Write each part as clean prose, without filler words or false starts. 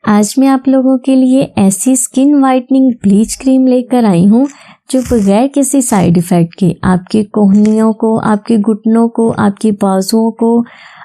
आज मैं आप लोगों के लिए ऐसी स्किन वाइटनिंग ब्लीच क्रीम लेकर आई हूँ जो बगैर किसी साइड इफ़ेक्ट के आपके कोहनियों को, आपके घुटनों को, आपके बाजुओं को,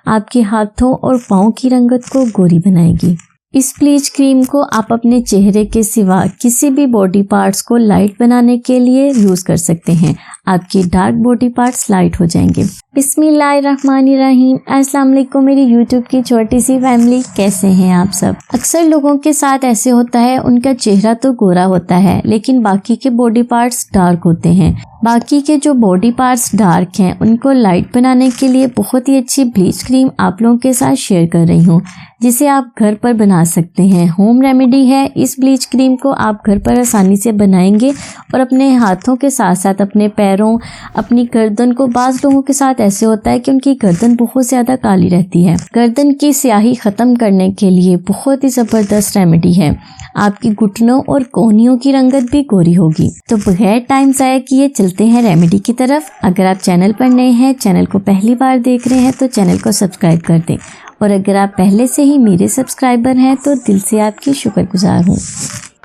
आपके हाथों और पाँव की रंगत को गोरी बनाएगी। इस ब्लीच क्रीम को आप अपने चेहरे के सिवा किसी भी बॉडी पार्ट्स को लाइट बनाने के लिए यूज़ कर सकते हैं। आपके डार्क बॉडी पार्ट्स लाइट हो जाएंगे। बिस्मिल्लाहिर्रहमानिर्रहीम। अस्सलाम वालेकुम मेरी यूट्यूब की छोटी सी फैमिली, कैसे हैं आप सब। अक्सर लोगों के साथ ऐसे होता है, उनका चेहरा तो गोरा होता है लेकिन बाकी के बॉडी पार्ट्स डार्क होते हैं। बाकी के जो बॉडी पार्ट्स डार्क हैं उनको लाइट बनाने के लिए बहुत ही अच्छी ब्लीच क्रीम आप लोगों के साथ शेयर कर रही हूँ, जिसे आप घर पर बना सकते हैं। होम रेमेडी है। इस ब्लीच क्रीम को आप घर पर आसानी से बनाएंगे और अपने हाथों के साथ साथ अपने पैरों, अपनी गर्दन को, बाज़ लोगों के साथ ऐसे होता है कि उनकी गर्दन बहुत ज़्यादा काली रहती है। गर्दन की स्याही ख़त्म करने के लिए बहुत ही ज़बरदस्त रेमेडी है। आपकी घुटनों और कोहनियों की रंगत भी गोरी होगी। तो बगैर टाइम ज़ाया किए चलते हैं रेमेडी की तरफ। अगर आप चैनल पर नए हैं, चैनल को पहली बार देख रहे हैं तो चैनल को सब्सक्राइब कर दें, और अगर आप पहले से ही मेरे सब्सक्राइबर हैं तो दिल से आपकी शुक्रगुजार हूँ।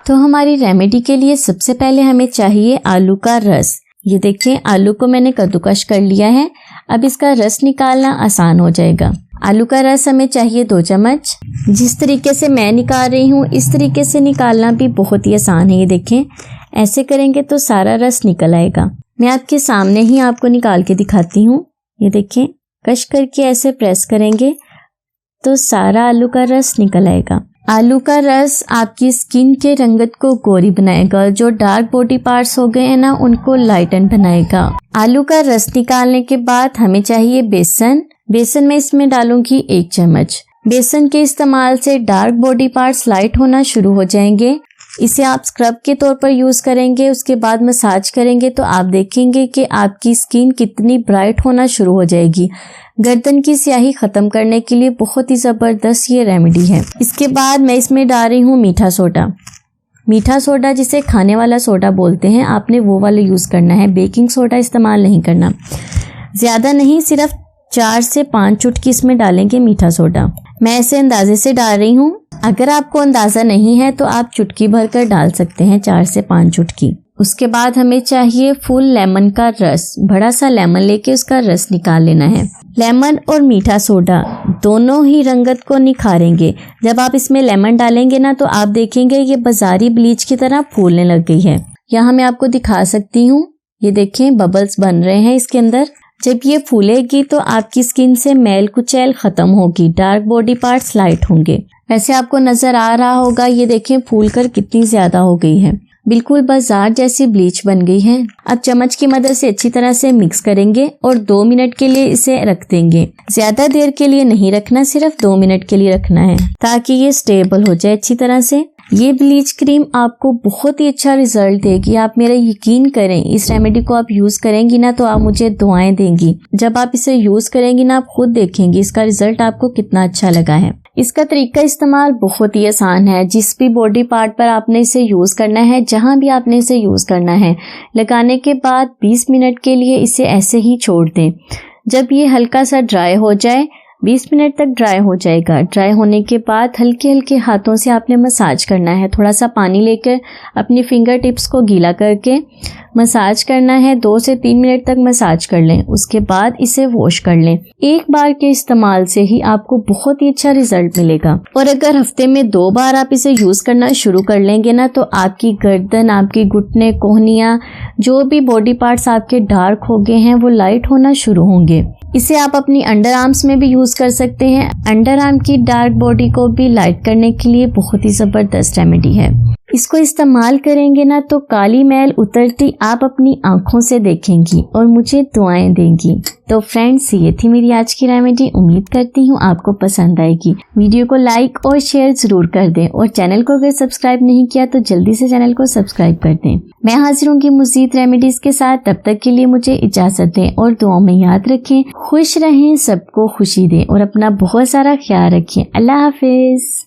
तो हमारी रेमेडी के लिए सबसे पहले हमें चाहिए आलू का रस। ये देखें, आलू को मैंने कद्दूकश कर लिया है। अब इसका रस निकालना आसान हो जाएगा। आलू का रस हमें चाहिए 2 चम्मच। जिस तरीके से मैं निकाल रही हूँ इस तरीके से निकालना भी बहुत ही आसान है। ये देखें, ऐसे करेंगे तो सारा रस निकल आएगा। मैं आपके सामने ही आपको निकाल के दिखाती हूँ। ये देखें, कश करके ऐसे प्रेस करेंगे तो सारा आलू का रस निकल आएगा। आलू का रस आपकी स्किन के रंगत को गोरी बनाएगा। जो डार्क बॉडी पार्ट्स हो गए हैं ना, उनको लाइटन बनाएगा। आलू का रस निकालने के बाद हमें चाहिए बेसन। बेसन में इसमें डालूंगी 1 चम्मच। बेसन के इस्तेमाल से डार्क बॉडी पार्ट्स लाइट होना शुरू हो जाएंगे। इसे आप स्क्रब के तौर पर यूज करेंगे, उसके बाद मसाज करेंगे तो आप देखेंगे कि आपकी स्किन कितनी ब्राइट होना शुरू हो जाएगी। गर्दन की स्याही खत्म करने के लिए बहुत ही जबरदस्त ये रेमेडी है। इसके बाद मैं इसमें डाल रही हूँ मीठा सोडा। मीठा सोडा जिसे खाने वाला सोडा बोलते हैं, आपने वो वाला यूज करना है। बेकिंग सोडा इस्तेमाल नहीं करना। ज्यादा नहीं, सिर्फ 4 से 5 चुटकी इसमें डालेंगे मीठा सोडा। मैं ऐसे अंदाजे से डाल रही हूँ। अगर आपको अंदाजा नहीं है तो आप चुटकी भर कर डाल सकते हैं, 4 से 5 चुटकी। उसके बाद हमें चाहिए फुल लेमन का रस। बड़ा सा लेमन लेके उसका रस निकाल लेना है। लेमन और मीठा सोडा दोनों ही रंगत को निखारेंगे। जब आप इसमें लेमन डालेंगे ना तो आप देखेंगे ये बाजारी ब्लीच की तरह फूलने लग गई है। यहाँ मैं आपको दिखा सकती हूँ। ये देखें, बबल्स बन रहे हैं इसके अंदर। जब ये फूलेगी तो आपकी स्किन से मैल कुचैल खत्म होगी, डार्क बॉडी पार्ट्स लाइट होंगे। वैसे आपको नजर आ रहा होगा, ये देखें फूल कर कितनी ज्यादा हो गई है। बिल्कुल बाजार जैसी ब्लीच बन गई है। अब चम्मच की मदद से अच्छी तरह से मिक्स करेंगे और 2 मिनट के लिए इसे रख देंगे। ज्यादा देर के लिए नहीं रखना, सिर्फ 2 मिनट के लिए रखना है ताकि ये स्टेबल हो जाए अच्छी तरह से। ये ब्लीच क्रीम आपको बहुत ही अच्छा रिजल्ट देगी। आप मेरा यकीन करें, इस रेमेडी को आप यूज करेंगी ना तो आप मुझे दुआएं देंगी। जब आप इसे यूज करेंगी ना आप खुद देखेंगी इसका रिजल्ट आपको कितना अच्छा लगा है। इसका तरीका इस्तेमाल बहुत ही आसान है। जिस भी बॉडी पार्ट पर आपने इसे यूज करना है, जहां भी आपने इसे यूज करना है, लगाने के बाद 20 मिनट के लिए इसे ऐसे ही छोड़ दें। जब ये हल्का सा ड्राई हो जाए, 20 मिनट तक ड्राई हो जाएगा। ड्राई होने के बाद हल्के हल्के हाथों से आपने मसाज करना है। थोड़ा सा पानी लेकर अपनी फिंगर टिप्स को गीला करके मसाज करना है। 2 से 3 मिनट तक मसाज कर लें। उसके बाद इसे वॉश कर लें। एक बार के इस्तेमाल से ही आपको बहुत ही अच्छा रिजल्ट मिलेगा। और अगर हफ्ते में 2 बार आप इसे यूज करना शुरू कर लेंगे ना तो आपकी गर्दन, आपकी घुटने, कोहनियां, जो भी बॉडी पार्ट्स आपके डार्क हो गए हैं वो लाइट होना शुरू होंगे। इसे आप अपनी अंडर आर्म्स में भी यूज कर सकते हैं। अंडर आर्म की डार्क बॉडी को भी लाइट करने के लिए बहुत ही जबरदस्त रेमेडी है। इसको इस्तेमाल करेंगे ना तो काली मैल उतरती आप अपनी आंखों से देखेंगी और मुझे दुआएं देंगी। तो फ्रेंड्स, ये थी मेरी आज की रेमेडी। उम्मीद करती हूँ आपको पसंद आएगी। वीडियो को लाइक और शेयर जरूर कर दें और चैनल को अगर सब्सक्राइब नहीं किया तो जल्दी से चैनल को सब्सक्राइब कर दें। मैं हाजिर होंगी मज़ीद रेमेडीज के साथ। तब तक के लिए मुझे इजाजत दें और दुआओं में याद रखें। खुश रहें, सबको खुशी दें और अपना बहुत सारा ख्याल रखें। अल्लाह हाफिज।